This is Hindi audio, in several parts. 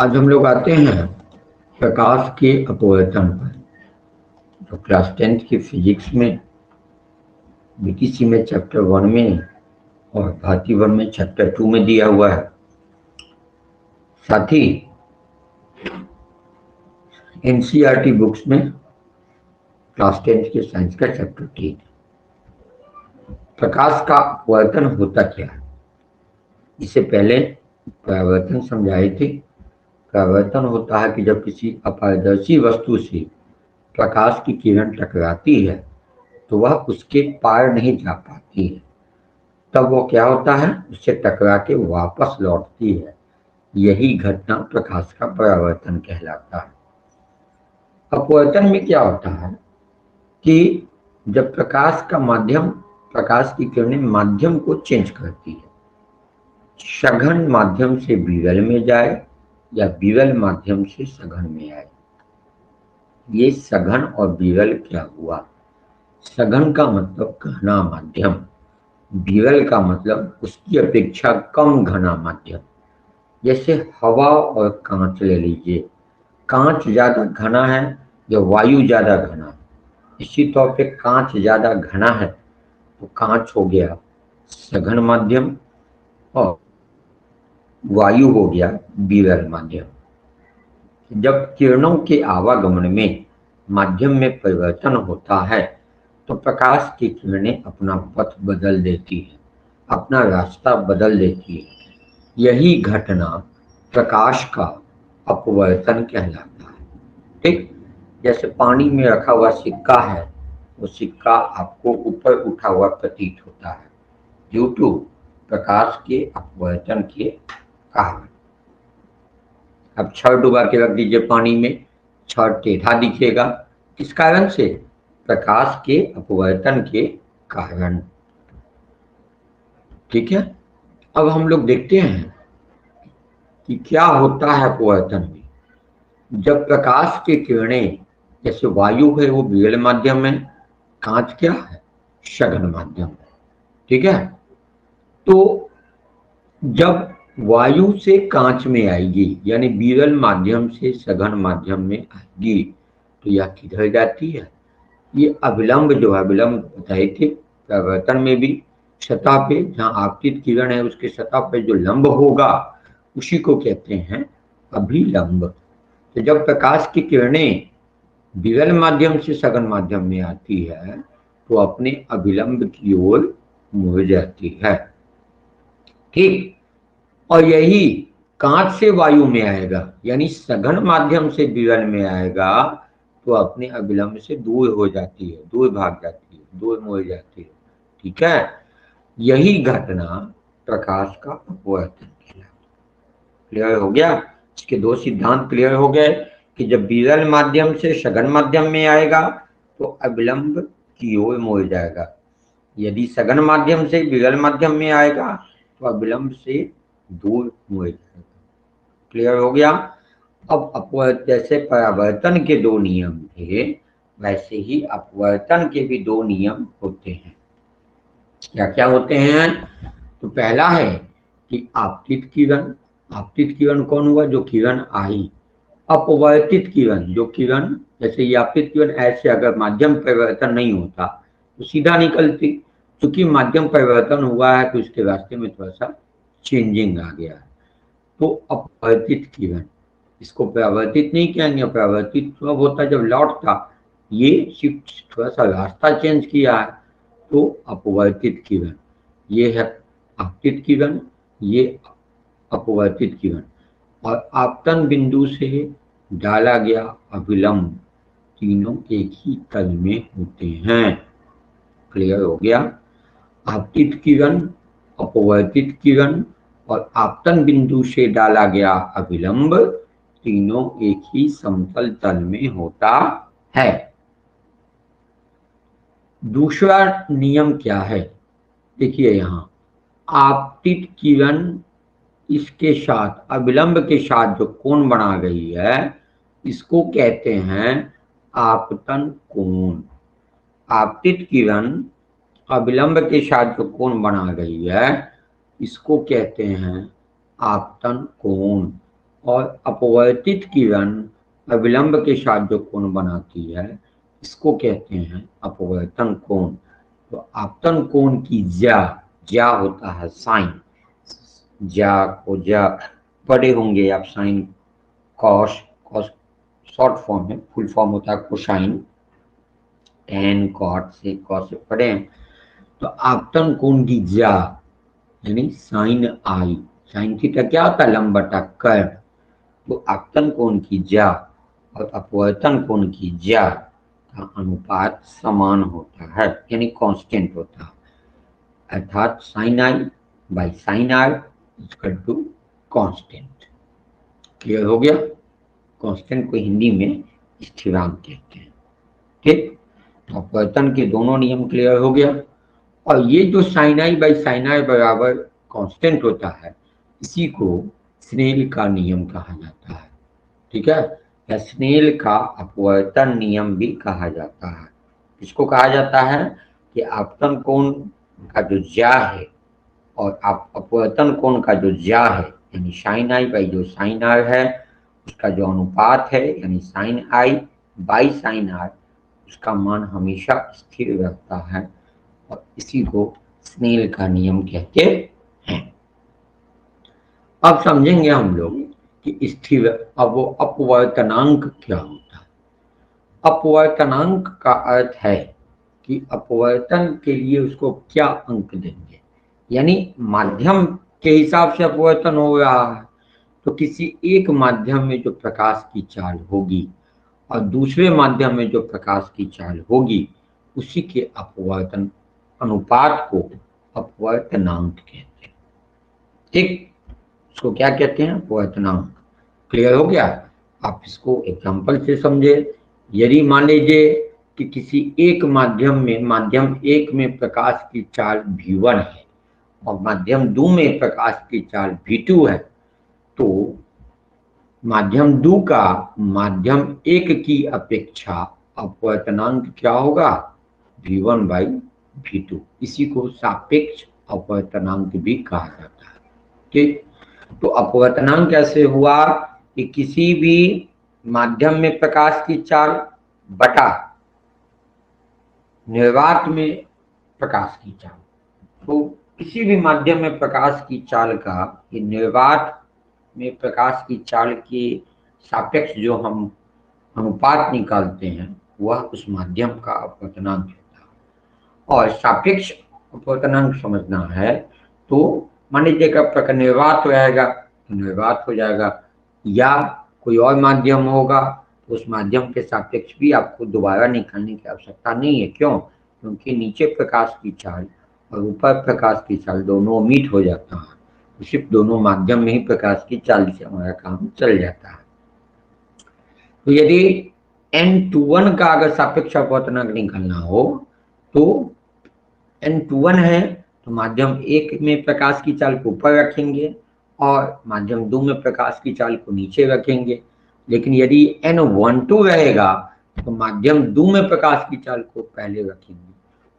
आज हम लोग आते हैं प्रकाश के अपवर्तन पर। तो क्लास 10th की फिजिक्स में बीटीसी में चैप्टर 1 में और भारतीय वन में चैप्टर 2 में दिया हुआ है। साथ ही एनसीईआरटी बुक्स में क्लास 10th के साइंस का चैप्टर 3। प्रकाश का अपवर्तन होता क्या है, इससे पहले परावर्तन समझाए थे। परावर्तन होता है कि जब किसी अपारदर्शी वस्तु से प्रकाश की किरण टकराती है तो वह उसके पार नहीं जा पाती है, तब वो क्या होता है, उससे टकरा के वापस लौटती है। यही घटना प्रकाश का परावर्तन कहलाता है। अपवर्तन में क्या होता है कि जब प्रकाश की किरणें माध्यम को चेंज करती है, सघन माध्यम से विरल में जाए या विरल माध्यम से सघन में आए। ये सघन और विरल क्या हुआ? सघन का मतलब घना माध्यम, विरल का मतलब उसकी अपेक्षा कम घना माध्यम। जैसे हवा और कांच ले लीजिए, कांच ज्यादा घना है या वायु ज्यादा घना है। इसी तौर पे कांच ज्यादा घना है तो कांच हो गया सघन माध्यम और वायु हो गया विरल माध्यम। जब किरणों के आवागमन में माध्यम में परिवर्तन होता है तो प्रकाश की किरणें अपना पथ बदल देती है, अपना रास्ता बदल देती है। यही घटना प्रकाश का अपवर्तन कहलाता है। ठीक, जैसे पानी में रखा हुआ सिक्का है, वो सिक्का आपको ऊपर उठा हुआ प्रतीत होता है ड्यू टू प्रकाश के अपवर्तन के कारण। अब छड़ डुबा के रख दीजिए पानी में, छड़ टेढ़ा दिखेगा, किस कारण से? प्रकाश के अपवर्तन के कारण। ठीक है, अब हम लोग देखते हैं कि क्या होता है अपवर्तन में। जब प्रकाश की किरणें, जैसे वायु है वो विरल माध्यम में, कांच क्या है, सघन माध्यम है। ठीक है, तो जब वायु से कांच में आएगी यानी विरल माध्यम से सघन माध्यम में आएगी तो यह किधर जाती है? ये अभिलंब जो है, अभिलंब बताए थे परावर्तन में भी, सतह पे जहाँ आपतित किरण है उसके सतह पे जो लंब होगा उसी को कहते हैं अभिलंब। तो जब प्रकाश की किरणें विरल माध्यम से सघन माध्यम में आती है तो अपने अभिलंब की ओर मुड़ जाती है। ठीक, और यही कांच से वायु में आएगा यानी सघन माध्यम से विरल में आएगा तो अपने अभिलंब से दूर हो जाती है, दूर भाग जाती है, दूर मुड़ जाती है। ठीक है, यही घटना प्रकाश का अपवर्तन कहलाता है। क्लियर हो गया? इसके दो सिद्धांत क्लियर हो गए कि जब विरल माध्यम से सघन माध्यम में आएगा तो अभिलंब की ओर मुड़ जाएगा, यदि सघन माध्यम से विरल माध्यम में आएगा तो अभिलंब से दूर मुड़ जाएगा। क्लियर हो गया? अब जैसे परावर्तन के दो नियम थे वैसे ही अपवर्तन के भी दो नियम होते हैं। क्या क्या होते हैं? तो पहला है कि आपतित किरण। आपतित किरण कौन हुआ? जो किरण आई। अपवर्तित किरण, जो किरण, जैसे ये आपतित किरण ऐसे अगर माध्यम परिवर्तन नहीं होता तो सीधा निकलती, क्योंकि माध्यम परिवर्तन हुआ है तो इसके रास्ते में थोड़ा सा चेंजिंग आ गया है, तो अपवर्तित किरण। इसको परावर्तित नहीं कहेंगे, परावर्तित तब होता है जब लौटता, ये सिर्फ थोड़ा सा रास्ता चेंज किया है तो अपवर्तित किरण। ये है आपतित किरण, ये अपवर्तित किरण। और आपतन बिंदु से डाला गया अभिलंब, तीनों एक ही तल में होते हैं। क्लियर हो गया? आपतित किरण, अपवर्तित किरण और आपतन बिंदु से डाला गया अभिलंब, तीनों एक ही समतल तल में होता है। दूसरा नियम क्या है? देखिए यहाँ आपतित किरण इसके साथ अभिलंब के साथ जो कोण बना गई है इसको कहते हैं आपतन कोण। आपतित किरण अभिलंब के साथ जो कोण बना गई है इसको कहते हैं आपतन कोण। और अपवर्तित किरण अविलंब के साथ जो कोण बनाती है इसको कहते हैं अपवर्तन कोण। तो आपतन कोण की ज्या होता है साइन, ज्या को ज्या पढ़े होंगे आप, sine cos, cos short form है, फुल फॉर्म होता है कोसाइन, टेन कॉट से कॉस से पढ़े हैं। तो आपतन कोण की ज्या यानी साइन आई, साइन थीटा क्या होता है, लंब बटा कर्ण। तो आपतन कोण की ज्या और अपवर्तन कोण की ज्या का अनुपात समान होता है यानी कांस्टेंट होता है, अर्थात sine i by sine r equal to constant. Clear हो गया? कांस्टेंट को हिंदी में स्थिरांक कहते हैं। ठीक, तो अपवर्तन के दोनों नियम क्लियर हो गया। और ये जो sine i by sine r बराबर कांस्टेंट होता है इसी को स्नेल का नियम कहा जाता है। ठीक है, या स्नेल का अपवर्तन नियम भी कहा जाता है। इसको कहा जाता है कि आपतन कोण का जो ज्या है और अपवर्तन कोण का जो ज्या है यानी साइन आई बाई जो साइन आर है उसका जो अनुपात है यानी sine i by sine r, उसका मान हमेशा स्थिर रहता है और इसी को स्नेल का नियम कहते हैं। अब समझेंगे हम लोग कि स्थिर अब वो अपवर्तनांक क्या होता है। अपवर्तनांक का अर्थ है कि अपवर्तन के लिए उसको क्या अंक देंगे, यानी माध्यम के हिसाब से अपवर्तन हो रहा है तो किसी एक माध्यम में जो प्रकाश की चाल होगी और दूसरे माध्यम में जो प्रकाश की चाल होगी उसी के अपवर्तन अनुपात को अपवर्तनांक कहते हैं। ठीक, इसको क्या कहते हैं, अपवर्तनांक। क्लियर हो गया? आप इसको एग्जांपल से समझे। यदि मान लीजिए कि किसी एक माध्यम में, माध्यम एक में प्रकाश की चाल v1 है और माध्यम दो में प्रकाश की चाल v2 है, तो माध्यम दो का माध्यम एक की अपेक्षा अपवर्तनांक क्या होगा, v1 बाई v2। इसी को सापेक्ष अपवर्तनांक भी कहा जाता है। ठीक, तो अपवर्तनांक कैसे हुआ कि किसी भी माध्यम में प्रकाश की चाल बटा निर्वात में प्रकाश की चाल। तो किसी भी माध्यम में प्रकाश की चाल का ये निर्वात में प्रकाश की चाल के सापेक्ष जो हम अनुपात निकालते हैं वह उस माध्यम का अपवर्तनांक होता है। और सापेक्ष अपवर्तनांक समझना है तो मान लीजिए का निर्वात रहेगा तो निर्वात हो जाएगा, या कोई और माध्यम होगा तो उस माध्यम के सापेक्ष भी आपको दोबारा निकालने की आवश्यकता नहीं है। क्यों? क्योंकि नीचे प्रकाश की चाल और ऊपर प्रकाश की चाल दोनों मीट हो जाता है, तो सिर्फ दोनों माध्यम में ही प्रकाश की चाल से हमारा काम चल जाता है। तो यदि N21 का अगर सापेक्ष अपवर्तनांक निकालना हो तो N21 है तो माध्यम एक में प्रकाश की चाल को ऊपर रखेंगे और माध्यम दो में प्रकाश की चाल को नीचे रखेंगे। लेकिन यदि N12 रहेगा तो माध्यम दो में प्रकाश की चाल को पहले रखेंगे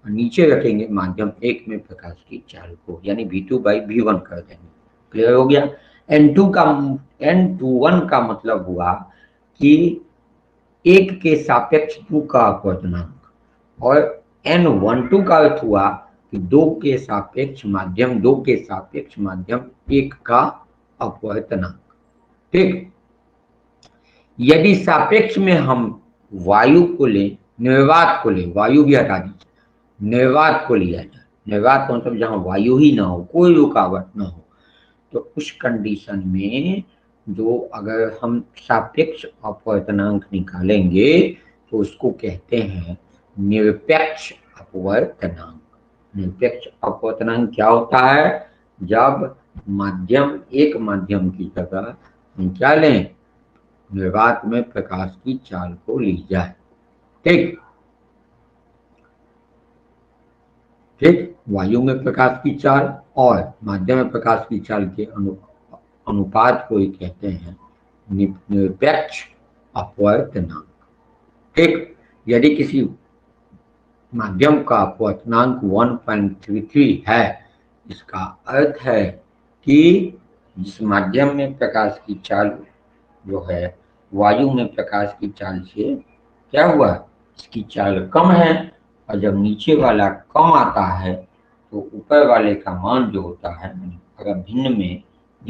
और नीचे रखेंगे माध्यम एक में प्रकाश की चाल को, यानी V2 बाई V1 कर देंगे। क्लियर हो गया? N21 का मतलब हुआ कि एक के सापेक्ष दो का अपवर्तनांक, और N12 का अर्थ हुआ कि दो के सापेक्ष माध्यम दो के सापेक्ष माध्यम एक का अपवर्तनांक। ठीक, यदि सापेक्ष में हम वायु को लें, निर्वात को लें, वायु भी हटा दीजिए, निर्वात को लिया जाए, निर्वात का मतलब जहां वायु ही ना हो, कोई रुकावट ना हो, तो उस कंडीशन में जो अगर हम सापेक्ष अपवर्तनांक निकालेंगे तो उसको कहते हैं निरपेक्ष अपवर्तनांक। निरपेक्ष अपवर्तनांक क्या होता है, जब माध्यम एक माध्यम की जगह हम क्या लें, निर्वात में प्रकाश की चाल को ली जाए। ठीक, ठीक, वायु में प्रकाश की चाल और माध्यम में प्रकाश की चाल के अनुपात को ही कहते हैं निरपेक्ष अपवर्तनांक। ठीक, यदि किसी माध्यम का अपवर्तनांक 1.33 है, इसका अर्थ है कि जिस माध्यम में प्रकाश की चाल जो है वायु में प्रकाश की चाल से क्या हुआ, इसकी चाल कम है, और जब नीचे वाला कम आता है तो ऊपर वाले का मान जो होता है, अगर भिन्न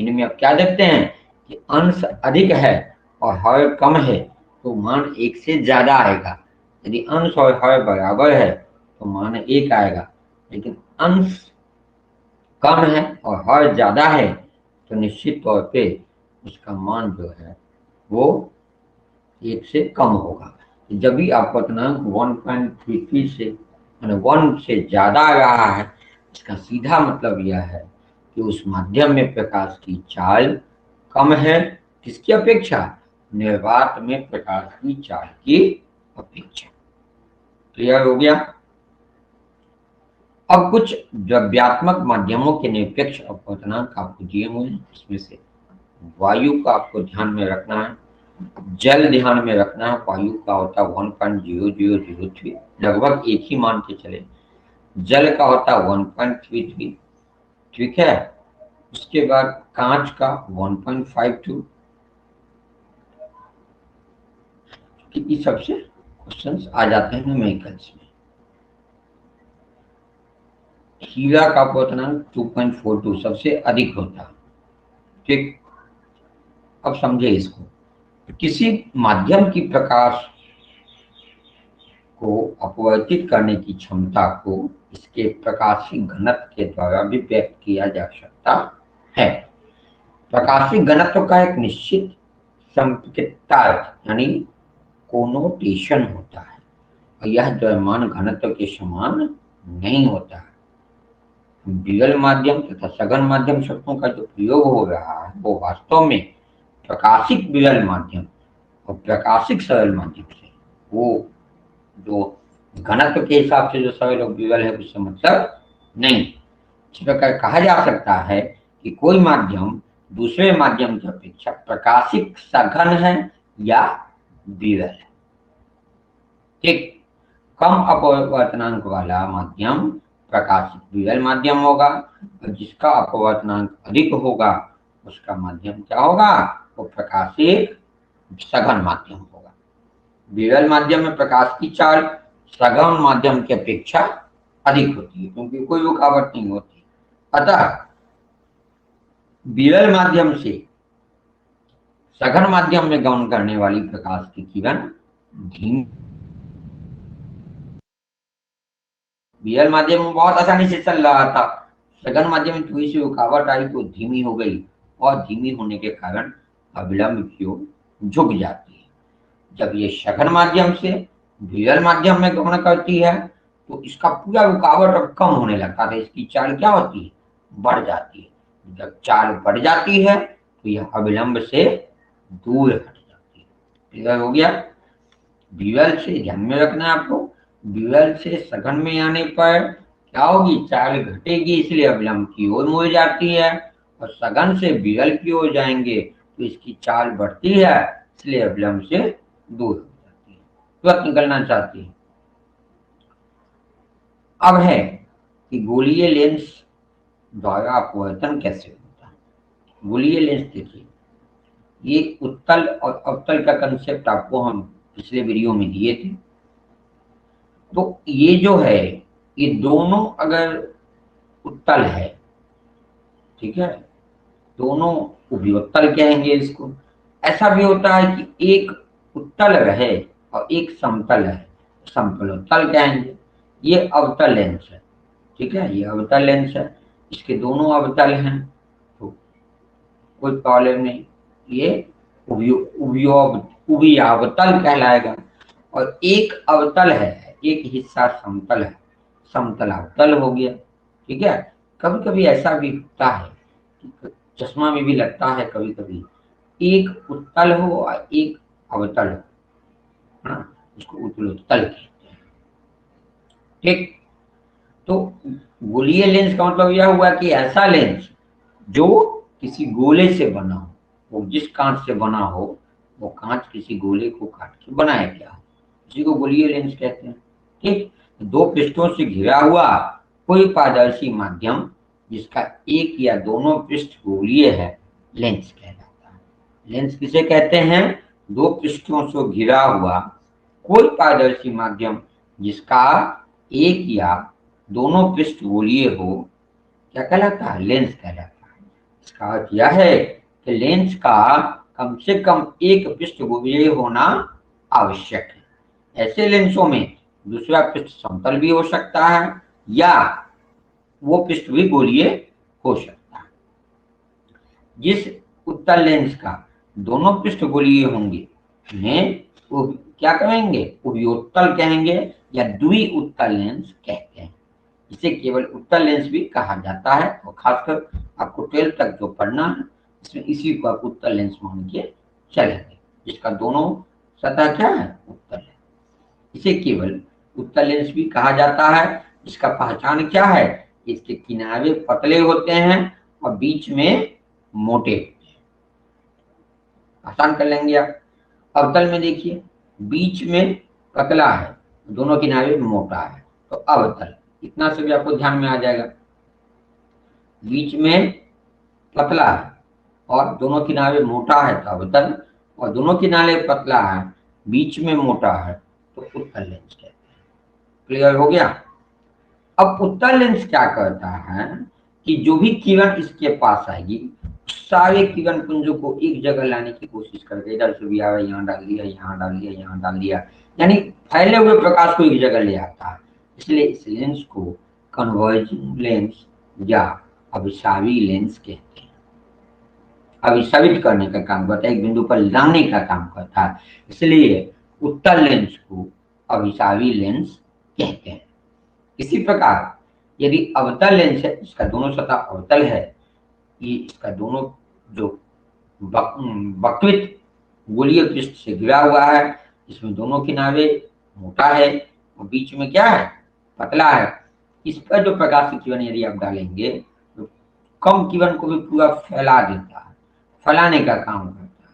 में आप क्या देखते हैं कि अंश अधिक है और हर कम है तो मान एक से ज्यादा आएगा। यदि अंश और हर बराबर है तो मान एक आएगा, लेकिन अंश कम है और हर ज्यादा है तो निश्चित तौर पे उसका मान जो है वो एक से कम होगा। जब भी अपवर्तनांक 1.33 से यानी 1 से ज्यादा आ रहा है, इसका सीधा मतलब यह है कि उस माध्यम में प्रकाश की चाल कम है, किसकी अपेक्षा, निर्वात में प्रकाश की चाल की अपेक्षा। क्लियर हो गया। अब कुछ द्रव्यात्मक माध्यमों के निरपेक्ष अपवर्तनांक आपको दिए हुए हैं। इसमें से वायु का आपको ध्यान में रखना है, जल ध्यान में रखना है। वायु का होता है 1.0003, लगभग एक ही मान के चले। जल का होता है 1.33, ठीक है। उसके बाद कांच का 1.52, क्योंकि सबसे क्वेश्चंस आ जाते हैं न्यूमेरिकल्स में। हीरा का अपवर्तनांक 2.42 सबसे अधिक होता है, ठीक। अब समझे इसको, किसी माध्यम की प्रकाश को अपवर्तित करने की क्षमता को इसके प्रकाशीय घनत्व के द्वारा भी व्यक्त किया जा सकता है। प्रकाशीय घनत्व का एक निश्चित संकेतार्थ यानी कोनोटेशन होता है, और यह द्रव्यमान घनत्व के समान नहीं होता है। विरल माध्यम तथा सघन माध्यम शब्दों का जो प्रयोग हो रहा है वो वास्तव में प्रकाशिक विरल माध्यम और प्रकाशिक सरल माध्यम से, वो जो घनत्व के हिसाब से जो सरल और विरल है उससे मतलब नहीं। इस प्रकार कहा जा सकता है कि कोई माध्यम दूसरे माध्यम की अपेक्षा प्रकाशिक सघन है या विरल है, ठीक। कम अपवर्तनांक वाला माध्यम प्रकाशिक विरल माध्यम होगा, और जिसका अपवर्तनांक अधिक होगा उसका माध्यम क्या होगा, वो प्रकाशिक सघन माध्यम होगा। विरल माध्यम में प्रकाश की चाल सघन माध्यम की अपेक्षा अधिक होती है, क्योंकि कोई रुकावट नहीं होती। अतः विरल माध्यम से सघन माध्यम में गमन करने वाली प्रकाश की किरण धीमी, विरल माध्यम में बहुत आसानी से चल रहा था, सघन माध्यम में थोड़ी सी रुकावट आई तो धीमी हो गई, और धीमी होने के कारण अविलंब की ओर झुक जाती है। जब ये सघन माध्यम से विरल माध्यम में गमन करती है तो इसका पूरा रुकावट अब कम होने लगता है, इसकी चाल क्या होती है, बढ़ जाती है। जब चाल बढ़ जाती है तो यह अविलंब से दूर हट जाती है। क्लियर हो गया। विरल से ध्यान में रखना है आपको, विरल से सघन में आने पर क्या होगी, चाल घटेगी, इसलिए अविलंब की ओर मुड़ जाती है, और सघन से विरल की ओर जाएंगे तो इसकी चाल बढ़ती है, इसलिए अविलंब से दूर हो जाती है, तुरंत निकलना चाहती है। अब है कि गोलीय लेंस द्वारा अपवर्तन कैसे होता है। गोलीय लेंस देखिए, ये उत्तल और अवतल का कंसेप्ट आपको हम पिछले वीडियो में दिए थे। तो ये जो है, ये दोनों अगर उत्तल है, ठीक है, दोनों उभयोत्तल कहेंगे इसको। ऐसा भी होता है कि एक उत्तल रहे और एक समतल है, समतलोत्तल कहेंगे। ये अवतल लेंस है, ठीक है, ये अवतल लेंस है, इसके दोनों अवतल हैं तो कोई प्रॉब्लम नहीं, ये उभयावतल कहलाएगा। और एक अवतल है, एक हिस्सा समतल है, समतलावतल हो गया, ठीक है। कभी कभी ऐसा भी होता है कि चश्मा में भी लगता है कभी कभी, एक उत्तल हो और एक अवतल हो, हाँ, उसको उत्तलोत्तल कहते हैं, ठीक। तो गोलीय लेंस का मतलब यह हुआ कि ऐसा लेंस जो किसी गोले से बना हो, वो जिस कांच से बना हो वो कांच किसी गोले को काट के बनाया गया हो, इसी को गोलीय लेंस कहते हैं, ठीक। दो पृष्ठों से घिरा हुआ कोई पारदर्शी माध्यम जिसका एक या दोनों पृष्ठ गोलीय है लेंस कहलाता है, लेंस किसे कहते हैं? दो पृष्ठों से घिरा हुआ कोई पारदर्शी माध्यम जिसका एक या दोनों पृष्ठ गोलीय हो, क्या कहलाता है? लेंस कहलाता है। इसका अर्थ यह है कि लेंस का कम से कम एक पृष्ठ गोलीय होना आवश्यक है। ऐसे लेंसों में दूसरा पृष्ठ समतल भी हो सकता है या वो पृष्ठ भी गोलीय हो सकता है। जिस उत्तल लेंस का दोनों पृष्ठ गोलीय होंगे उन्हें वो क्या कहेंगे? उभयोत्तल कहेंगे या द्विउत्तल लेंस कहते हैं। इसे केवल उत्तल लेंस भी कहा जाता है और खासकर आपको 12th तक जो पढ़ना है इसमें इसी को आप उत्तल लेंस मान के चलेंगे, जिसका दोनों सतह क्या है? उत्तल है। इसे केवल उत्तल लेंस भी कहा जाता है। इसका पहचान क्या है? इसके किनारे पतले होते हैं और बीच में मोटे होते हैं। आसान कर लेंगे आप। अवतल में देखिए, बीच में पतला है, दोनों किनारे मोटा है, तो अवतल। इतना से भी आपको ध्यान में आ जाएगा। बीच में पतला है और दोनों किनारे मोटा है तो अवतल, और दोनों किनारे पतला है बीच में मोटा है तो उत्तल लेंस कहते हैं। क्लियर हो गया? अब उत्तल लेंस क्या करता है कि जो भी किरण इसके पास आएगी सारे किरण पुंजों को एक जगह लाने की कोशिश करके, इधर से भी आ रहा है, यहाँ डाल दिया, यहाँ डाल दिया, यहाँ डाल दिया, यानी फैले हुए प्रकाश को एक जगह ले आता है। इसलिए इस लेंस को कन्वर्जिंग लेंस या अभिसावी लेंस कहते हैं। अभिसावित करने का काम करता है, एक बिंदु पर लाने का काम करता है, इसलिए उत्तल लेंस को अभिसावी लेंस कहते हैं। इसी प्रकार यदि अवतल लेंस है, इसका दोनों सतह अवतल है, ये इसका दोनों जो वक्रित गोलीय पृष्ठ से घिरा हुआ है, इसमें दोनों किनारे मोटा है और बीच में क्या है? पतला है। इस पर जो प्रकाश की किरण यदि आप डालेंगे तो कम किरण को भी पूरा फैला देता है, फैलाने का काम करता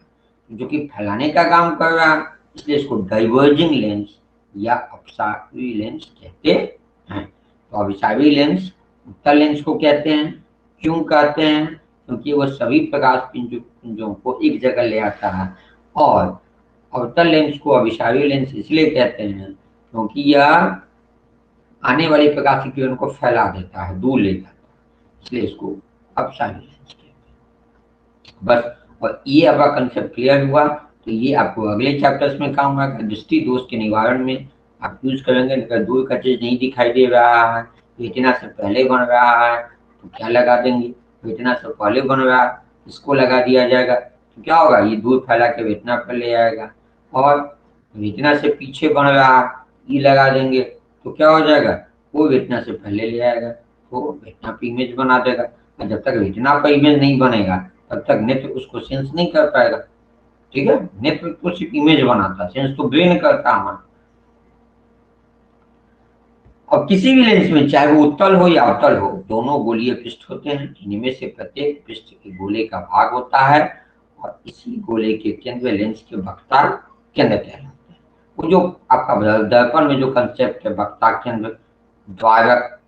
है। जो कि फैलाने का काम कर रहा है, इसलिए इसको डाइवर्जिंग लेंस या अपसारी लेंस कहते हैं। तो अभिसावी लेंस उत्तल लेंस को कहते हैं। क्यों कहते हैं? क्योंकि वह सभी प्रकाश पुंजों को एक जगह ले आता है। और अवतल लेंस को अभिसावी लेंस इसलिए कहते हैं क्योंकि यह आने वाली प्रकाश की किरण को फैला देता है, दूर ले जाता है, इसलिए इसको अपसावी लेंस कहते हैं। बस, और ये आपका कंसेप्ट क्लियर हुआ तो ये आपको अगले चैप्टर्स में काम आएगा। दृष्टि दोष के निवारण में आप यूज करेंगे। अगर दूर का चीज नहीं दिखाई दे रहा है, रेटिना से पहले बन रहा है तो क्या लगा देंगे? रेटिना से पहले बन रहा है, इसको लगा दिया जाएगा तो क्या होगा? ये दूर फैला के रेटिना पर ले आएगा। और रेटिना से पीछे बन रहा है, ये लगा देंगे तो क्या हो जाएगा? वो रेटिना से पहले ले आएगा तो रेटिना पर इमेज बना देगा। और जब तक रेटिना पर इमेज नहीं बनेगा तब तक नेत्र उसको सेंस नहीं कर पाएगा। ठीक है, नेत्र तो सिर्फ इमेज बनाता है, सेंस तो ब्रेन करता है हमारा। और किसी भी लेंस में चाहे वो उत्तल हो या अवतल हो, दोनों गोलीय पृष्ठ होते हैं। इनमें से प्रत्येक पृष्ठ के गोले का भाग होता है और इसी गोले के केंद्र लेंस के वक्ता केंद्र कहलाते हैं। वो जो आपका दर्पण में जो कंसेप्ट है वक्ता केंद्र, द्वारक,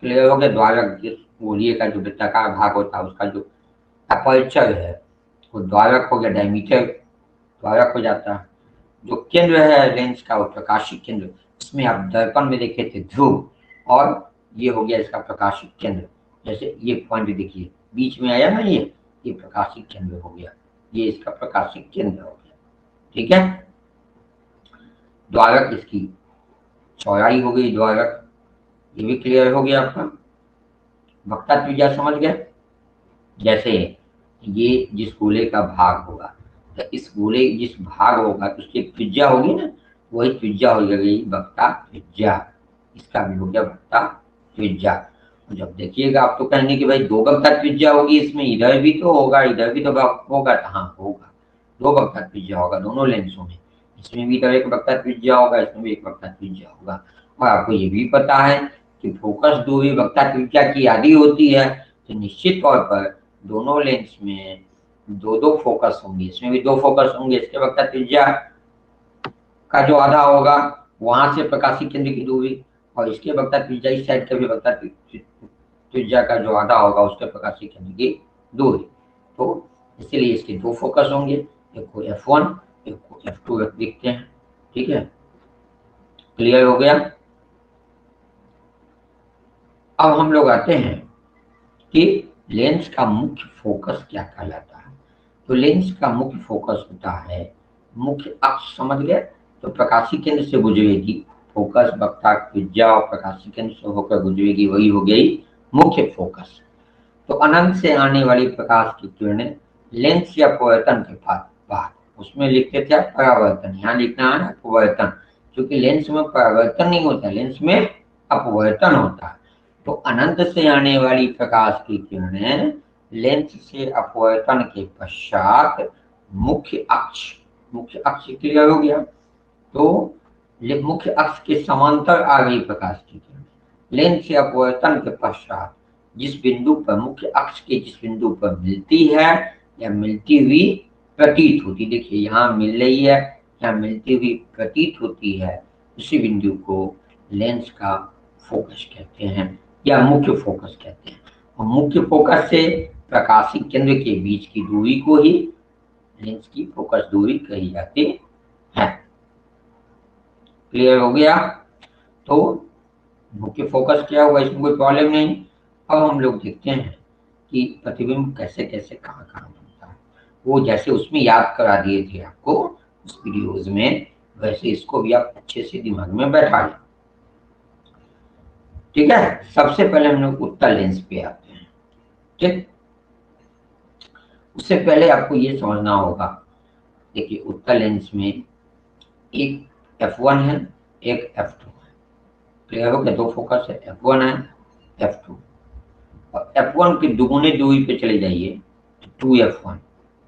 क्लियर हो गया? द्वारक जिस गोलीय का जो वृत्ताकार भाग होता है उसका जो अपर्चर है वो द्वारक हो गया, डायमीटर द्वारक हो जाता है। जो केंद्र है लेंस का वो प्रकाशिक केंद्र, इसमें आप दर्पण में देखे थे ध्रुव, और ये हो गया इसका प्रकाशिक केंद्र। जैसे ये पॉइंट देखिए बीच में आया ना, ये प्रकाशिक केंद्र हो गया, ये इसका प्रकाशिक केंद्र हो गया। ठीक है, द्वारक इसकी चौड़ाई हो गई द्वारक, ये भी क्लियर हो गया आपका। वक्ता त्रिज्या समझ गए? जैसे ये जिस गोले का भाग होगा तो इस गोले जिस भाग होगा तो उसकी त्रिज्या होगी ना, वही त्रिज्या हो जाएगी वक्ता त्रिज्या। इसका भी हो गया वक्ता त्रिज्या। जब देखिएगा आप तो कहेंगे कि भाई दो वक्ता त्रिज्या होगी इसमें, इधर भी तो होगा इधर भी तो होगा, तो हाँ होगा, दो वक्ता त्रिज्या होगा दोनों लेंसों में। इसमें भी इधर एक वक्ता त्रिज्या होगा, इसमें भी एक वक्ता त्रिज्या होगा। और आपको ये भी पता है कि फोकस दूरी वक्ता त्रिज्या की आधी होती है, तो निश्चित तौर पर दोनों लेंस में दो दो फोकस होंगे, इसमें भी दो फोकस होंगे। इसके वक्ता त्रिज्या का जो आधा होगा वहां से प्रकाशी केंद्र की दूरी, और इसके वक्ता त्रिज्या इस साइड का भी वक्ता त्रिज्या का जो आधा होगा उसके प्रकाशी केंद्र की दूरी। तो इसीलिए इसके दो फोकस होंगे, एक को F1 एक को F2 लिखते हैं। ठीक है, क्लियर हो गया। अब हम लोग आते हैं कि लेंस का मुख्य फोकस क्या कहलाता है। तो लेंस का मुख्य फोकस होता है मुख्य अक्ष, समझ गए, तो प्रकाशीय केंद्र से गुजरेगी फोकस, वक्ता त्रिज्या और प्रकाशीय केंद्र से होकर गुजरेगी, वही हो गई मुख्य फोकस। तो अनंत से आने वाली प्रकाश की किरणें लेंस या अपवर्तन के बाद उसमें लिखते थे परावर्तन, यहाँ लिखना है अपवर्तन, क्योंकि लेंस में परावर्तन नहीं होता, लेंस में अपवर्तन होता है। तो अनंत से आने वाली प्रकाश की किरणें लेंस से अपवर्तन के पश्चात मुख्य अक्ष क्लियर हो गया, तो मुख्य अक्ष के समांतर आ गई प्रकाश की किरणें लेंस से अपवर्तन के पश्चात जिस बिंदु पर मुख्य अक्ष के जिस बिंदु पर मिलती है या मिलती हुई प्रतीत होती, देखिए यहाँ मिल रही है, यहाँ मिलती हुई प्रतीत होती है, उसी बिंदु को लेंस का फोकस कहते हैं या मुख्य फोकस कहते हैं। और मुख्य फोकस से प्रकाशिक केंद्र के बीच की दूरी को ही लेंस की फोकस दूरी कही जाती है। क्लियर हो गया। तो मुख्य फोकस क्या होगा, इसमें कोई प्रॉब्लम नहीं। अब हम लोग देखते हैं कि प्रतिबिंब कैसे कैसे कहाँ बनता है, वो जैसे उसमें याद करा दिए थे आपको उस वीडियोज में, वैसे इसको भी आप अच्छे से दिमाग में बैठा लें। ठीक है, सबसे पहले हम लोग उत्तल लेंस पे आते हैं। ठीक, उससे पहले आपको ये समझना होगा, देखिए उत्तल लेंस में एक F1 है एक F2 है, क्लियर हो गया, दो फोकस है, F1 है F2, और F1 के दुगुने दूरी पे चले जाइए तो 2F1,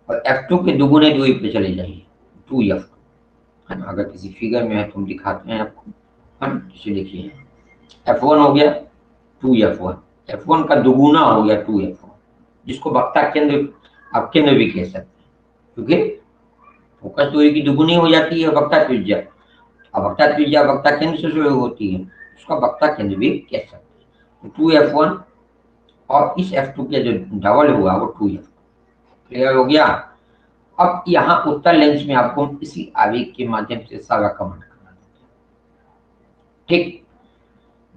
और F2 के दुगुने दूरी पे चले जाइए 2F2, है ना। अगर किसी फिगर में है तो हम दिखाते हैं आपको, है ना। इसे देखिए F1 हो गया 2F1, F1 का दुगुना हो गया 2F1, जिसको वक्ता केंद्र आप केंद्र भी कह सकते हैं, क्योंकि फोकस दूरी की दुगुनी हो जाती है वक्ता त्रिज्या, अब वक्ता त्रिज्या वक्ता केंद्र से शुरू होती है, उसका वक्ता केंद्र भी कह सकते हैं। तो 2F1 और इस F2 के जो डबल हुआ वो 2F2, क्लियर हो गया। अब यहाँ उत्तल लेंस में आपको इसी आवेग के माध्यम से सारा कमांड करना है। ठीक,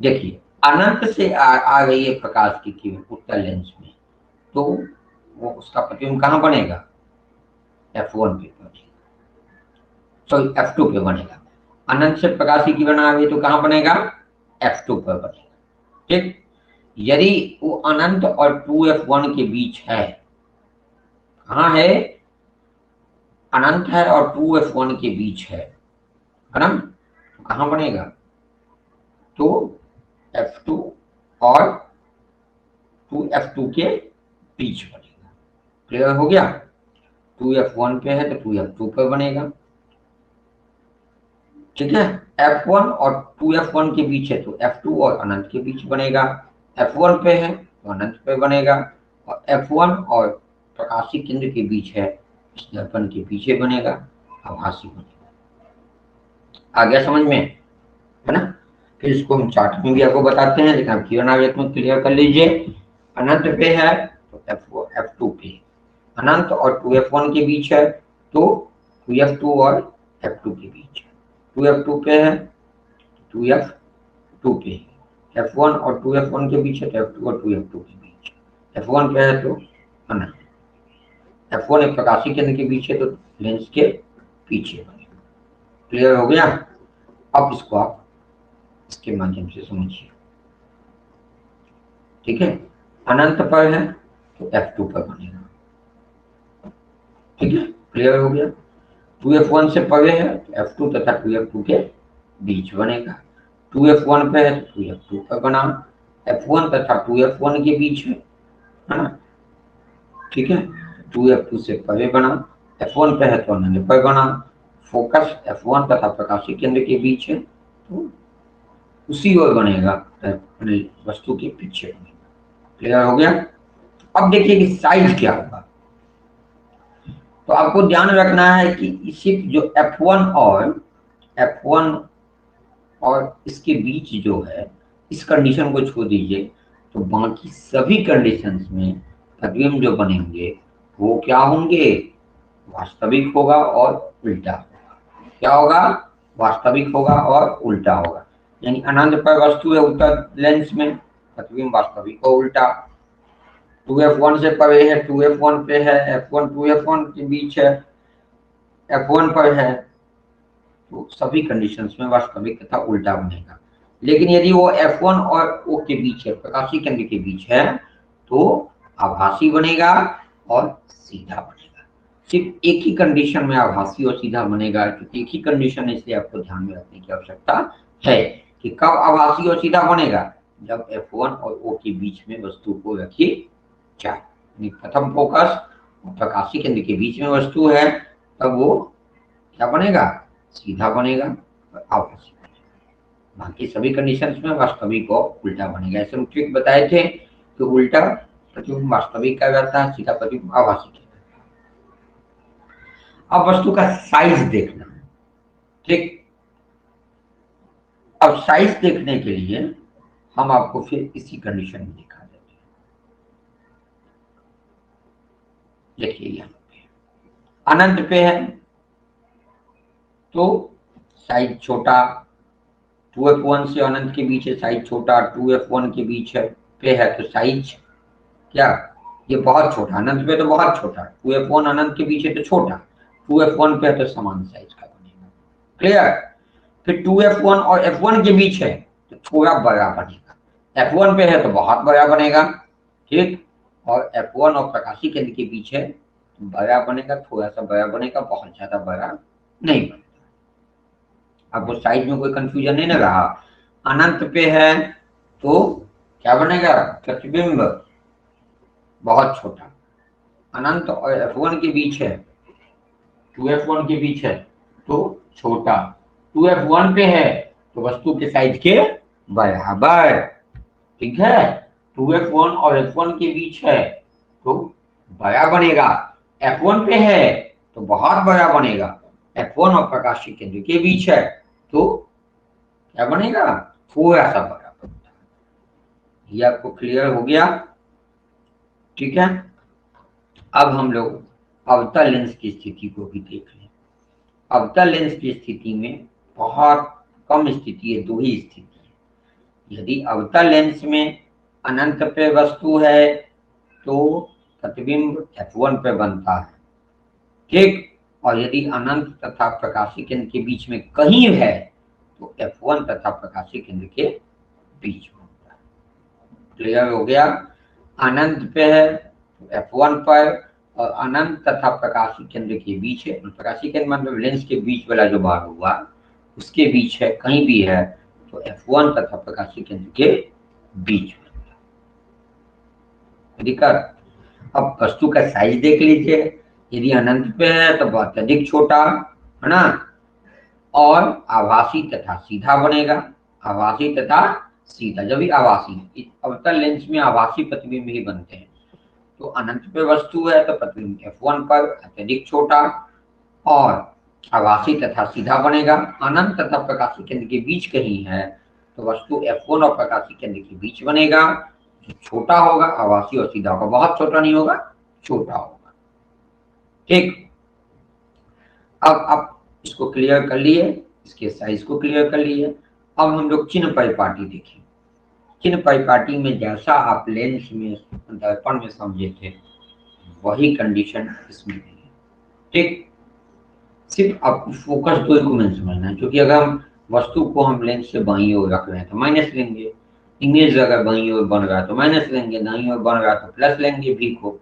देखिए अनंत से आ गई है प्रकाश की किरण उत्तल लेंस में, तो वो उसका प्रतिबिंब कहाँ बनेगा, F1 पे बनेगा, सॉरी F2 पे बनेगा। अनंत से प्रकाश की किरण आ गई तो कहाँ बनेगा, F2 पर बनेगा। ठीक, यदि वो अनंत और 2F1 के बीच है, कहाँ है, अनंत है और 2F1 के बीच है ना, तो कहाँ बनेगा, तो F2 और 2F2 के बीच बनेगा। क्लियर हो गया, 2F1 पे है तो 2F2 पर बनेगा। ठीक है, F1 और 2F1 के बीच है तो F2 और अनंत के बीच बनेगा, F1 पे है तो अनंत पे बनेगा, और F1 और प्रकाशीय केंद्र के बीच है, इस दर्पण के पीछे बनेगा, आभासी बनेगा। आ गया समझ में, है ना। फिर इसको हम चार्ट में भी आपको बताते हैं, लेकिन आप किरण आवेग में क्लियर कर लीजिए। अनंत पे है तो F2 पे, अनंत और 2F1 के बीच है तो 2F2 और F2 के बीच है, 2F2 पे है 2F2 पे, F1 और 2F1 के बीच है तो F2 और 2F2 के बीच, F1 पे है तो अनंत, F1 एक प्रकाशीय केंद्र के बीच है तो लेंस के पीछे बनेगा। क्लियर हो गया। अब इसको आप इसके माध्यम से समझिए। ठीक है, अनंत पर है तो F2 पर बनेगा। ठीक है, क्लियर हो गया। 2F1 से परे है तो F2 तथा 2F2 के बीच बनेगा, 2F1 पे है तो 2F2 पर बना, F1 तथा 2F1 के बीच है ना। ठीक है, 2F2 से परे बना, F1 पे है तो अनंत पर बना, फोकस F1 तथा प्रकाशीय केंद्र के बीच है तो उसी ओर बनेगा, वस्तु के पीछे बनेगा। क्लियर हो गया। अब देखिए कि साइज क्या होगा, तो आपको ध्यान रखना है कि सिर्फ जो F1 और इसके बीच जो है, इस कंडीशन को छोड़ दीजिए, तो बाकी सभी कंडीशंस में प्रतिबिंब जो बनेंगे वो क्या होंगे, वास्तविक होगा और उल्टा होगा। क्या होगा, वास्तविक होगा और उल्टा होगा। यानी अनंत पर वस्तु है उत्तर लेंस में, प्रतिबिंब वास्तविक और उल्टा। 2f1 से परे है, 2f1 पे है, f1 2f1 के बीच है, f1 पर है, तो सभी कंडीशंस में वास्तविक तथा उल्टा बनेगा। लेकिन यदि वो f1 और O के बीच है, प्रकाशीय केंद्र के बीच है, तो आभासी बनेगा और सीधा बनेगा। सिर्फ एक ही कंडीशन में आभासी और सीधा बनेगा, क्योंकि एक ही कंडीशन है, इसलिए आपको ध्यान में रखने की आवश्यकता है कि कब आभासी और सीधा बनेगा, जब f1 और O के बीच में वस्तु को रखी जाए। प्रथम फोकस प्रकाशीय केंद्र के बीच में वस्तु है, तब वो क्या बनेगा, सीधा बनेगा और आभासी बनेगा। बाकी सभी कंडीशंस में वास्तविक और उल्टा बनेगा। ऐसे हम ट्रिक बताए थे कि उल्टा प्रतिबिंब वास्तविक का रहता है, सीधा प्रतिबिंब आभासी का। अब वस्तु का साइज देखना, ठीक। अब साइज देखने के लिए हम आपको फिर इसी कंडीशन में दिखा देते हैं। देखिए यहाँ पे अनंत पे है तो साइज छोटा, 2f1 से अनंत के बीच है साइज छोटा, 2f1 के बीच है पे है तो साइज क्या, ये बहुत छोटा, अनंत पे तो बहुत छोटा, 2f1 अनंत के बीच है तो छोटा, 2f1 पे है तो समान साइज का बनेगा। क्लियर। फिर 2f1 और f1 के बीच है तो थोड़ा बड़ा बनेगा, f1 पे है तो बहुत बड़ा बनेगा, ठीक। और f1 और प्रकाशीय केंद्र के बीच है तो बड़ा बनेगा, थोड़ा सा बड़ा बनेगा, बहुत ज्यादा बड़ा नहीं बनेगा। आपको साइज में कोई कंफ्यूजन नहीं ना रहा। अनंत पे है तो क्या बनेगा, प्रतिबिंब बहुत छोटा, अनंत और f1 के बीच है, 2f1 के बीच है तो छोटा, 2f1 पे है तो वस्तु के साइज के बराबर, ठीक है। 2f1 और f1 के बीच है तो बड़ा बनेगा, f1 पे है तो बहुत बड़ा बनेगा, f1 और प्रकाशीय केंद्र के बीच है तो क्या बनेगा, थोड़ा सा बड़ा बनेगा। ये आपको क्लियर हो गया, ठीक है। अब हम लोग अवतल लेंस की स्थिति को भी देख लें। अवतल लेंस की स्थिति में बहुत कम स्थिति है, दो ही स्थिति है। यदि अवतल लेंस में अनंत पे वस्तु है तो प्रतिबिंब f1 पे बनता है, ठीक। और यदि अनंत तथा प्रकाशीय केंद्र के बीच में कहीं है तो f1 तथा प्रकाशीय केंद्र के बीच में होता है। क्लियर हो गया। अनंत पे है तो f1 पर, और अनंत तथा प्रकाशीय केंद्र के बीच है, प्रकाशीय केंद्र मतलब लेंस के बीच वाला जो भाग हुआ उसके बीच है, कहीं भी है तो f1 तथा प्रकाशीय केंद्र के बीच में। दिक्कत। अब वस्तु का साइज देख लीजिए, यदि अनंत पे है तो बहुत अधिक छोटा है ना, और आभासी तथा सीधा बनेगा, आभासी तथा सीधा। जब भी आभासी, अवतल लेंस में आभासी प्रतिबिंब ही बनते हैं। तो अनंत पे वस्तु है तो प्रतिबिंब f1 पर अत्यधिक छोटा और आभासी तथा सीधा बनेगा। अनंत तथा प्रकाशीय केंद्र के बीच कहीं है तो वस्तु f1 और प्रकाशीय केंद्र के बीच बनेगा, जो छोटा होगा, आभासी और सीधा होगा, बहुत छोटा नहीं होगा, छोटा होगा, ठीक। अब इसको क्लियर कर लिए, इसके साइज को क्लियर कर लिए। अब हम लोग चिन्ह परिपाटी देखें। चिन्ह परिपाटी में जैसा आप लेंस में दर्पण में समझे थे वही कंडीशन इसमें नहीं है, ठीक। सिर्फ आपको फोकस दूरी को मैंने समझना है, क्योंकि अगर हम वस्तु को हम लेंस से बाईं ओर रख रहे हैं तो माइनस लेंगे, इमेज अगर बाईं ओर बन रहा है तो माइनस लेंगे, दाईं ओर बन रहा है तो प्लस लेंगे भी को।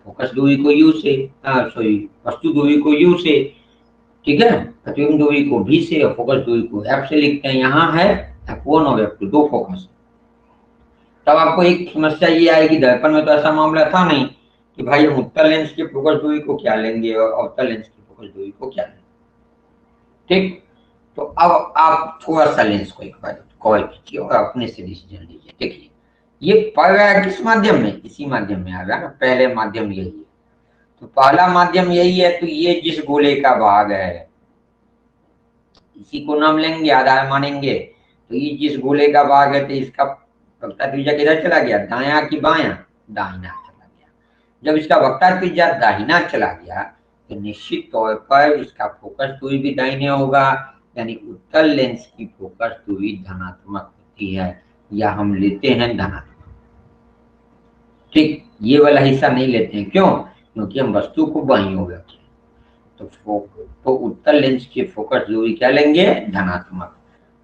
फोकस दूरी को यू से, सॉरी वस्तु दूरी को यू से, ठीक है। प्रतिबिंब दूरी को भी से और फोकस दूरी को एफ से लिखते हैं। यहाँ है f1 और f2 दो फोकस। तब आपको एक समस्या ये आएगी, दर्पण में तो ऐसा मामला था नहीं कि भाई हम उत्तल लेंस की फोकस दूरी को क्या लेंगे और अवतल लेंस की फोकस दूरी को क्या लेंगे, ठीक। तो अब आप थोड़ा सा लेंस को एक बार कॉल कीजिए और अपने से डिसीजन लीजिए। देखिए ये पड़ रहा है किस माध्यम में, इसी माध्यम में आ रहा है ना, पहले माध्यम यही है। तो पहला माध्यम यही है, तो ये जिस गोले का भाग है इसी को नाम लेंगे, आधार मानेंगे। तो ये जिस गोले का भाग है तो इसका वक्रता त्रिज्या किधर चला गया, दायां कि बायां, दाहिना चला गया। जब इसका वक्र त्रिज्या दाहिना चला गया तो निश्चित तौर पर इसका फोकस दूरी भी दाहिने होगा, यानी उत्तल लेंस की फोकस दूरी धनात्मक होती है, या हम लेते हैं धनात्मक। ठीक, ये वाला हिस्सा नहीं लेते हैं, क्यों? क्योंकि हम वस्तु को बाईं ओर रखें, तो उत्तल लेंस की फोकस दूरी क्या लेंगे? धनात्मक।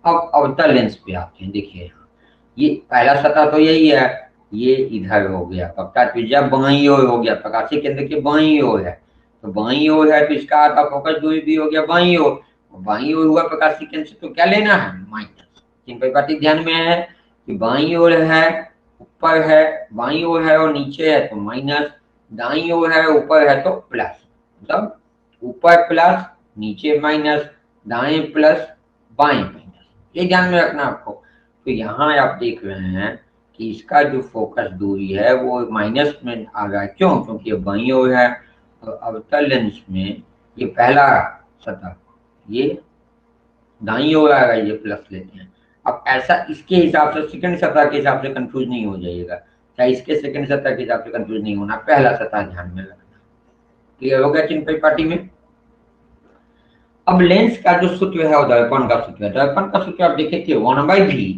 अब अवतल लेंस पे आते हैं। देखिए यहाँ ये पहला सतह तो यही है, ये इधर हो गया, वक्र त्रिज्या बाईं ओर हो गया, प्रकाशीय केंद्र के बाईं ओर है, तो बाईं ओर है तो इसका आधा फोकस दूरी भी हो गया बाईं ओर। बाईं ओर हुआ प्रकाशीय केंद्र से, तो क्या लेना है? माइनस। तीन परिपाटी ध्यान में है कि बाईं ओर है, ऊपर है, बाईं ओर है और नीचे है तो माइनस, दाईं ओर है ऊपर है तो प्लस, मतलब ऊपर प्लस नीचे माइनस, दाएं प्लस बाएं माइनस, ये ध्यान में रखना आपको। तो यहाँ आप देख रहे हैं कि इसका जो फोकस दूरी है वो माइनस में आ गया, क्यों? क्योंकि ये बाईं ओर है। तो अवतल लेंस में ये पहला सतह ये दाईं ओर आ गया, ये प्लस लेते हैं। अब ऐसा इसके हिसाब से सेकंड सतह के हिसाब से कंफ्यूज नहीं हो जाइएगा, चाहे इसके सेकंड सतह के हिसाब से कंफ्यूज नहीं होना, पहला सतह ध्यान में रखना। क्लियर हो गया चिन्ह परिपाटी में? अब लेंस का जो सूत्र है वो दर्पण का सूत्र है। दर्पण का सूत्र आप देखें कि 1/v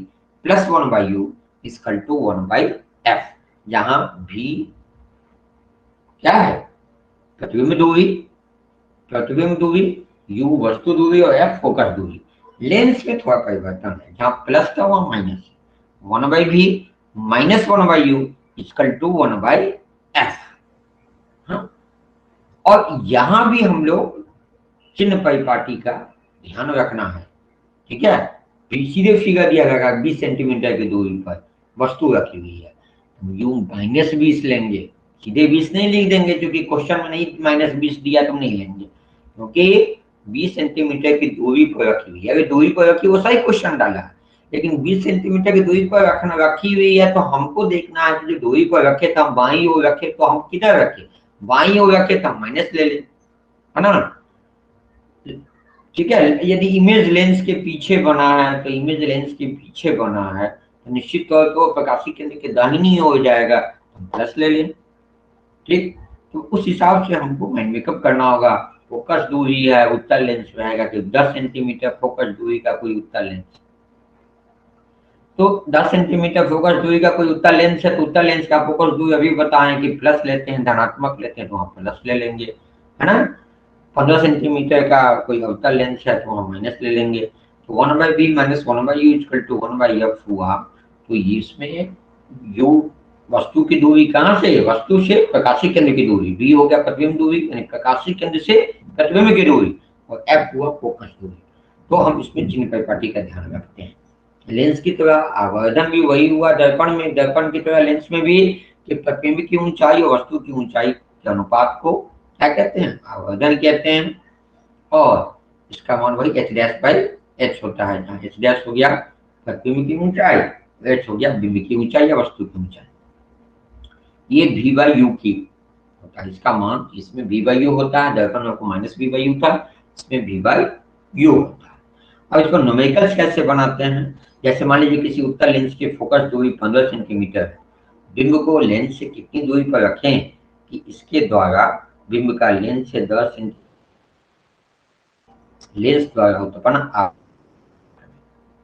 plus 1/u equal to 1/f, जहां v क्या है? प्रतिबिंब दूरी, प्रतिबिंब दूरी, u वस्तु दूरी और f फोकस दूरी। लेंस में थोड़ा परिवर्तन है, जहां प्लस था वहां माइनस है। 1/v minus 1/u equal to 1/f। हाँ, और यहां भी हम लोग चिन्ह परिपाटी का ध्यान रखना है, ठीक है? सीधे फिगर दिया गया 20 सेंटीमीटर की दूरी पर वस्तु रखी हुई है, यू -20 लेंगे, सीधे 20 नहीं लिख देंगे, क्योंकि क्वेश्चन में नहीं -20 दिया तो नहीं लेंगे, क्योंकि 20 सेंटीमीटर की दूरी पर रखी हुई है। अगर दूरी पर रखी वो सही क्वेश्चन डाला है, लेकिन 20 सेंटीमीटर की दूरी पर रखी हुई है तो हमको देखना है कि जो दूरी पर रखे तो हम बाईं ओर रखे, तो हम किधर रखे? बाईं ओर रखे तो हम माइनस ले लें, है ना? ठीक है, यदि इमेज लेंस के पीछे बना है तो इमेज लेंस के पीछे बना है तो निश्चित तौर पर प्रकाशीय केंद्र के दाहिनी हो जाएगा, तो प्लस ले लें। ठीक, तो उस हिसाब से हमको माइंड मेकअप करना होगा। फोकस दूरी है उत्तल लेंस में आएगा कि 10 सेंटीमीटर फोकस दूरी का कोई उत्तल लेंस, तो 10 सेंटीमीटर फोकस दूरी का कोई उत्तल लेंस है तो उत्तल लेंस का फोकस दूरी अभी बताएं कि प्लस लेते हैं, धनात्मक लेते हैं तो हम प्लस ले लेंगे, है ना? 15 सेंटीमीटर का कोई अवतल लेंस है तो हम माइनस ले लेंगे। तो 1/v minus 1/u equal to 1/f हुआ। तो इसमें u वस्तु की दूरी कहाँ से? वस्तु से प्रकाशीय केंद्र की दूरी, v हो गया प्रतिबिंब दूरी, यानी प्रकाशीय केंद्र से प्रतिबिंब की दूरी, और f हुआ फोकस दूरी। तो हम इसमें चिन्ह परिपाटी का ध्यान रखते हैं। लेंस की तरह आवर्धन भी वही हुआ दर्पण में, दर्पण की तरह लेंस में भी कि प्रतिबिंब की ऊंचाई और वस्तु की ऊंचाई के अनुपात को क्या कहते हैं? आवर्धन कहते हैं। और इसका मान वही h/h होता है, जहाँ h' हो गया प्रतिबिंब की ऊंचाई, h हो गया बिंब की ऊंचाई या वस्तु की ऊंचाई। ये v/u की होता है, इसका मान इसमें v/u होता है, दर्पण में आपको -v/u था, इसमें v/u होता है। अब इसको न्यूमेरिकल्स कैसे बनाते हैं? जैसे मान लीजिए किसी उत्तल लेंस की फोकस दूरी 15 सेंटीमीटर है, बिंब को लेंस से कितनी दूरी पर रखें कि इसके द्वारा बिंब का लेंस से 10 सेंटीमीटर लेंस द्वारा उत्पन्न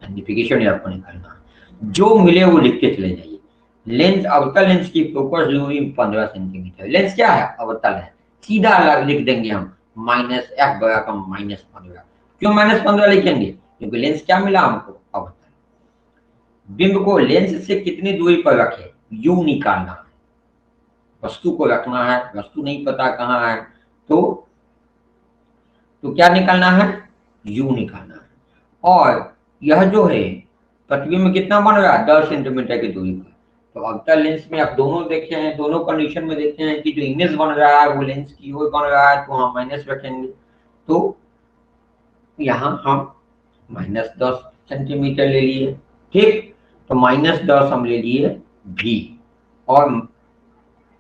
आइडेंटिफिकेशन आपको निकालना, जो मिले वो लिखते चले जाइए। लेंस अवतल लेंस की फोकस दूरी 15 सेंटीमीटर, लेंस क्या है? अवतल है, सीधा लिख देंगे हम -f बराबर -15। क्यों -15 लिखेंगे? क्योंकि लेंस क्या मिला हमको? अवतल। बिंब को लेंस से कितनी दूरी पर रखे? u निकालना है, वस्तु को रखना है, वस्तु नहीं पता कहाँ है, तो क्या निकालना है? u निकालना है। और यह जो है प्रतिबिंब कितना बन रहा है? 10 सेंटीमीटर की दूरी पर। तो अवतल लेंस में आप दोनों देखे हैं, दोनों कंडीशन में देखे हैं कि जो इमेज बन रहा है वो लेंस की ओर बन रहा है, तो हम माइनस रखेंगे। तो यहाँ हम -10 सेंटीमीटर ले लिए, ठीक, तो -10 हम ले लिए v और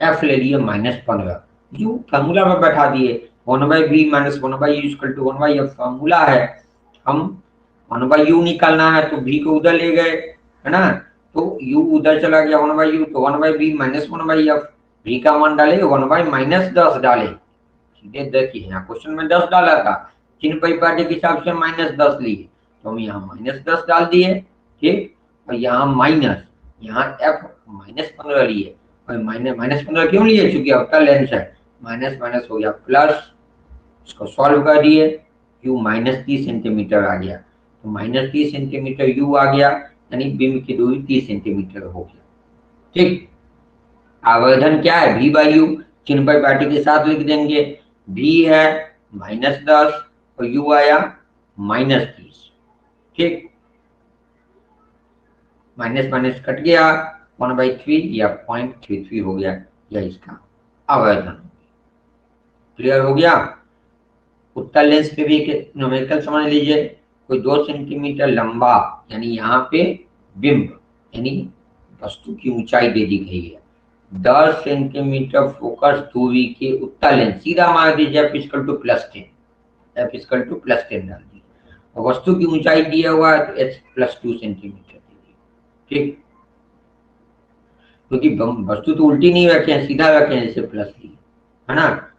f ले लिए -15, u फॉर्मूला में बैठा दिए, 1/v minus 1/u equal to 1/f formula है। हम 1/u निकालना है तो v को उधर ले गए, है ना? तो u उधर चला गया 1/u, तो 1/v माइनस 1/f, v का मान डाले 1/-10 डाले, सीधे देखिए यहाँ क्वेश्चन में 10 डाला था, चिन्ह परिपाटी के हिसाब से -10 लिए, तो हम यहाँ -10 डाल दिए, ठीक। और यहाँ माइनस, यहाँ f -15 लिए, और -15 क्यों लिए, चूंकि अवतल लेंस है, माइनस माइनस हो गया प्लस, इसको सॉल्व कर दिए, u -30 सेंटीमीटर आ गया, तो -30 सेंटीमीटर u आ गया, यानी बिंब की दूरी 30 सेंटीमीटर हो गया, ठीक। आवर्धन क्या है, v बाई यू, चिन्ह परिपाटी के साथ लिख देंगे, v है -10 और u आया -30, ठीक। माइनस माइनस कट गया, 1/3 या 0.33 हो गया, यह इसका आवर्धन। क्लियर हो गया। उत्तल लेंस पे भी एक न्यूमेरिकल समझ लीजिए, कोई 2 सेंटीमीटर लंबा, यानी यहाँ पे बिंब यानी वस्तु की ऊंचाई दे दी गई है, 10 सेंटीमीटर फोकस दूरी के उत्तल लेंस, सीधा मार दीजिए f = +10, f = +10 डाल दीजिए, और वस्तु की ऊंचाई दिया हुआ है तो h + 2 सेंटीमीटर दीजिए, ठीक। क्योंकि वस्तु तो उल्टी नहीं रखे हैं, सीधा रखे हैं, जैसे प्लस लिए, है ना,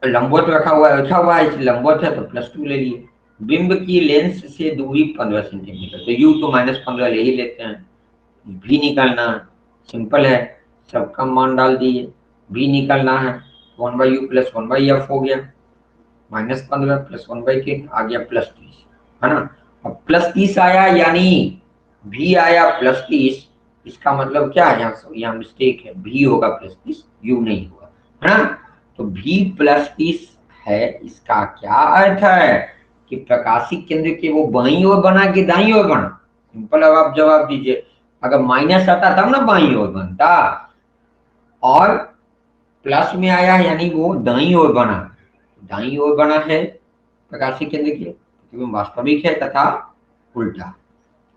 लंबवत रखा हुआ है, रखा हुआ है, इसलिए लंबवत है तो +2 ले लिए। बिंब की लेंस से दूरी 15 सेंटीमीटर, तो u तो -15 ले ही लेते हैं, v निकालना सिंपल है, सबका मान डाल दिए, v निकालना है, 1/u + 1/f हो गया, -15 + 1/3 आ गया +30, है ना। अब +30 आया, यानी v आया +30, इसका मतलब क्या है, यहाँ मिस्टेक है, v होगा +30, u नहीं होगा, है ना। तो v +30 है, इसका क्या अर्थ है कि प्रकाशिक केंद्र के वो बाईं ओर बना कि दाईं ओर बना, सिंपल। अब आप जवाब दीजिए, अगर माइनस आता तब ना बाईं ओर बनता, और प्लस में आया यानी वो दाईं ओर बना, दाईं ओर बना है प्रकाशिक केंद्र के, क्योंकि वास्तविक है, तथा उल्टा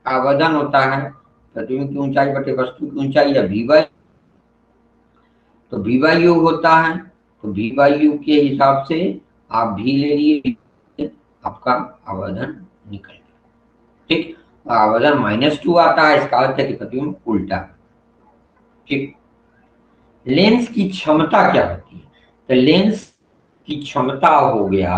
आवर्धन होता है प्रतिबिंब की ऊंचाई बटे वस्तु की ऊंचाई, या v बाई, तो v बाई u होता है, तो v बाई u के हिसाब से आप v ले लिए, आपका आवर्धन निकल गया, ठीक। आवर्धन -2 आता है, इसका अर्थ है कि प्रतिबिंब उल्टा, ठीक। लेंस की क्षमता क्या होती है, तो लेंस की क्षमता हो गया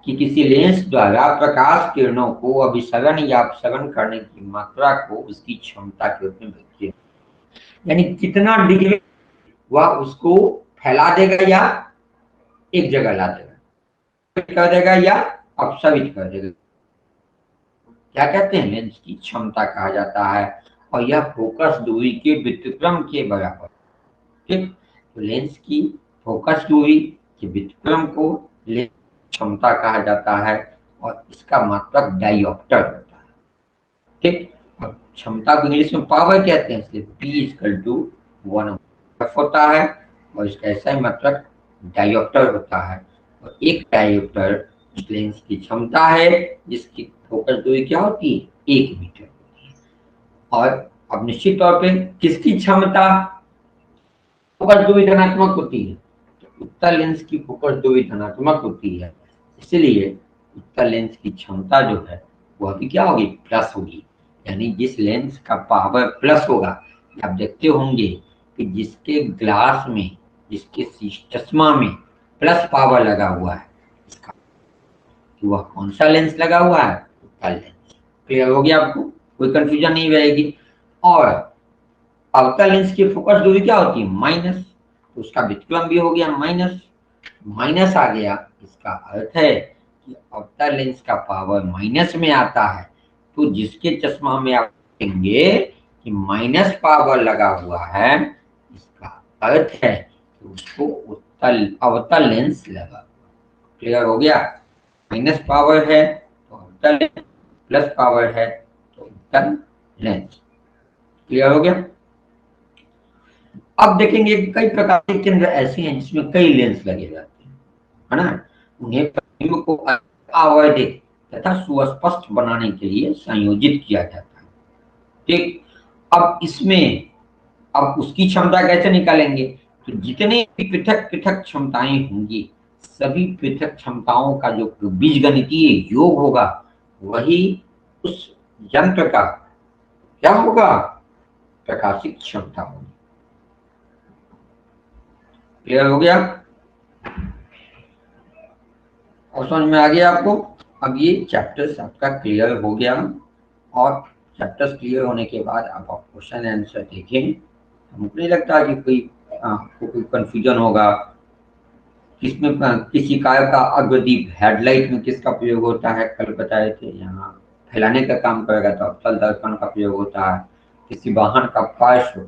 कि किसी लेंस द्वारा प्रकाश किरणों को अभिसरण या अपसरण करने की मात्रा को उसकी क्षमता के रूप में व्यक्त किया, यानी कितना डिग्री वह उसको फैला देगा या एक जगह ला देगा, कर देगा या अपसरित कर देगा, क्या कहते हैं, लेंस की क्षमता कहा जाता है, और यह फोकस दूरी के व्युत्क्रम के बराबर, ठीक। तो लेंस की फोकस दूरी के व्युत्क्रम को लेंस क्षमता कहा जाता है, और इसका मात्रक डायोप्टर होता है, ठीक। और क्षमता को इंग्लिश में पावर कहते हैं, इसलिए P = 1 होता है, और इसका ऐसा ही मात्रक डायोप्टर होता है, और एक डायोप्टर उस लेंस की क्षमता है जिसकी फोकस दूरी क्या होती है, 1 मीटर होती है। और अब निश्चित तौर पे किसकी क्षमता, फोकस दूरी धनात्मक होती है, तो उत्तल लेंस की फोकस दूरी धनात्मक होती है, इसलिए उत्तल लेंस की क्षमता जो है वह भी क्या होगी, प्लस होगी, यानी जिस लेंस का पावर प्लस होगा, आप देखते होंगे कि जिसके ग्लास में, जिसके चश्मा में प्लस पावर लगा हुआ है, इसका कि वह कौन सा लेंस लगा हुआ है, उत्तल लेंस। क्लियर हो गया आपको, कोई कंफ्यूजन नहीं रहेगी। और अवतल लेंस की फोकस दूरी क्या होती है, माइनस, तो उसका व्युत्क्रम भी हो गया माइनस, माइनस आ गया, इसका अर्थ है कि अवतल लेंस का पावर माइनस में आता है, तो जिसके चश्मा में आप देखेंगे कि माइनस पावर लगा हुआ है, इसका अर्थ है कि उसको अवतल लेंस लगा। क्लियर हो गया, माइनस पावर है तो अवतल लेंस, प्लस पावर है तो उत्तल लेंस। क्लियर हो गया। अब देखेंगे कई प्रकार के केंद्र ऐसे हैं जिसमें कई लेंस लगे जाते हैं, है ना, उन्हें प्रतिबिंब को आवर्धित तथा सुस्पष्ट बनाने के लिए संयोजित किया जाता है, ठीक। अब इसमें अब उसकी क्षमता कैसे निकालेंगे, तो जितने भी पृथक पृथक क्षमताएं होंगी, सभी पृथक क्षमताओं का जो बीजगणितीय योग होगा, वही उस यंत्र का क्या होगा, प्रकाशिक क्षमता होगी। क्लियर हो गया? और समझ में आ गया आपको? अब ये चैप्टर्स आपका क्लियर हो गया, और चैप्टर्स क्लियर होने के बाद आप क्वेश्चन आंसर देखें। हमको नहीं लगता कि कोई कंफ्यूजन होगा। किसमें किसी कार का अग्रदीप हेडलाइट में किसका प्रयोग होता है, कल बताए थे। यहाँ फैलाने का काम करेगा तो अवतल दर्पण का प्रयोग होता है। किसी वाहन का पार्श्व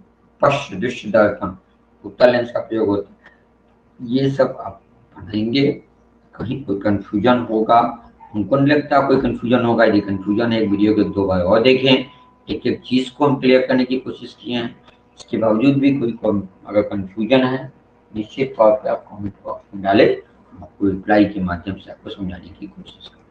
पश्च दृश्य दर्पण उत्तल लेंस का प्रयोग होता है। ये सब आप पढ़ेंगे, कहीं कोई कंफ्यूजन होगा, हमको नहीं लगता कोई कंफ्यूजन होगा। यदि कंफ्यूजन है, एक वीडियो को 2 बार और देखें। एक एक चीज को हम क्लियर करने की कोशिश किए हैं। इसके बावजूद भी कोई अगर कंफ्यूजन है, निश्चित तौर पे आप कमेंट बॉक्स में डालें, हम आपको रिप्लाई के माध्यम से आपको समझाने की कोशिश करें।